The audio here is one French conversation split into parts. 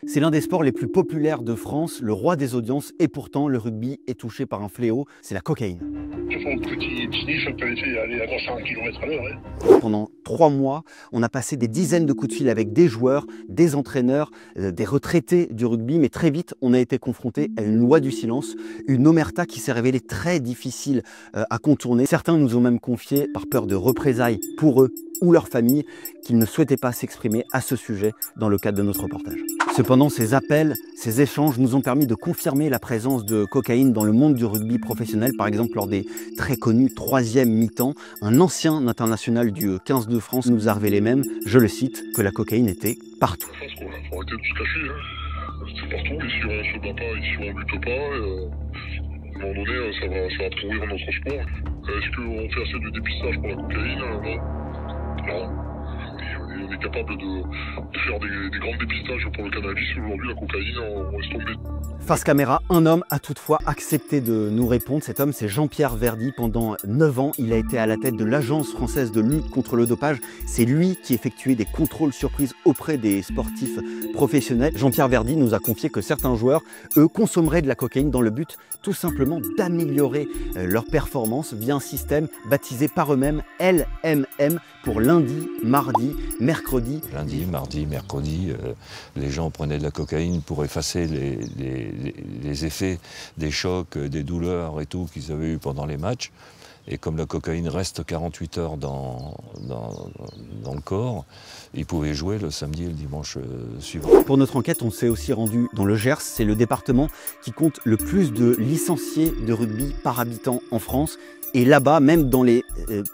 C'est l'un des sports les plus populaires de France, le roi des audiences, et pourtant le rugby est touché par un fléau, c'est la cocaïne. Ça peut aller à 300 km/h. Pendant 3 mois, on a passé des dizaines de coups de fil avec des joueurs, des entraîneurs, des retraités du rugby, mais très vite on a été confronté à une loi du silence, une omerta qui s'est révélée très difficile à contourner. Certains nous ont même confié, par peur de représailles pour eux ou leur famille, qu'ils ne souhaitaient pas s'exprimer à ce sujet dans le cadre de notre reportage. Cependant, ces appels, ces échanges nous ont permis de confirmer la présence de cocaïne dans le monde du rugby professionnel. Par exemple, lors des très connus 3e mi-temps, un ancien international du 15 de France nous a révélé même, je le cite, que la cocaïne était partout. Il faut arrêter de se cacher. C'est partout, et si on se bat pas, et si on lutte pas, à un moment donné, ça va pourrir notre sport. Est-ce qu'on fait assez de dépistage pour la cocaïne? Non. On est capable de faire des grands dépistages pour le cannabis. Aujourd'hui, la cocaïne, on laisse tomber. Face caméra, un homme a toutefois accepté de nous répondre. Cet homme, c'est Jean-Pierre Verdy. Pendant 9 ans, il a été à la tête de l'Agence française de lutte contre le dopage. C'est lui qui effectuait des contrôles surprises auprès des sportifs professionnels. Jean-Pierre Verdy nous a confié que certains joueurs, eux, consommeraient de la cocaïne dans le but tout simplement d'améliorer leur performance via un système baptisé par eux-mêmes LMM pour lundi, mardi, mercredi. Lundi, mardi, mercredi, les gens prenaient de la cocaïne pour effacer les effets des chocs, des douleurs et tout qu'ils avaient eu pendant les matchs. Et comme la cocaïne reste 48 heures dans le corps, ils pouvaient jouer le samedi et le dimanche suivant. Pour notre enquête, on s'est aussi rendu dans le Gers. C'est le département qui compte le plus de licenciés de rugby par habitant en France. Et là-bas, même dans les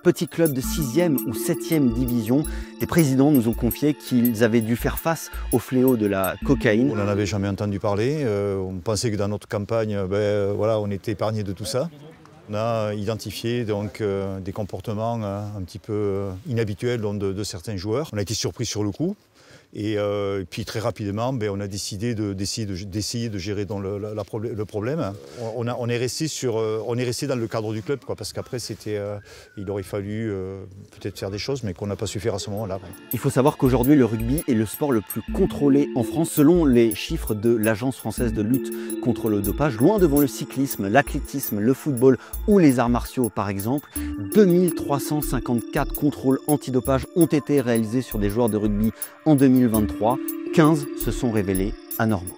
petits clubs de 6e ou 7e division, des présidents nous ont confié qu'ils avaient dû faire face au fléau de la cocaïne. On n'en avait jamais entendu parler. On pensait que dans notre campagne, voilà, on était épargné de tout ça. On a identifié donc, des comportements un petit peu inhabituels de certains joueurs. On a été surpris sur le coup. Et puis très rapidement, on a décidé d'essayer de gérer le problème. On est resté dans le cadre du club, parce qu'après il aurait fallu peut-être faire des choses, mais qu'on n'a pas su faire à ce moment-là. Il faut savoir qu'aujourd'hui, le rugby est le sport le plus contrôlé en France, selon les chiffres de l'Agence française de lutte contre le dopage, loin devant le cyclisme, l'athlétisme, le football ou les arts martiaux par exemple. 2354 contrôles antidopage ont été réalisés sur des joueurs de rugby en 2023, 15 se sont révélés anormaux.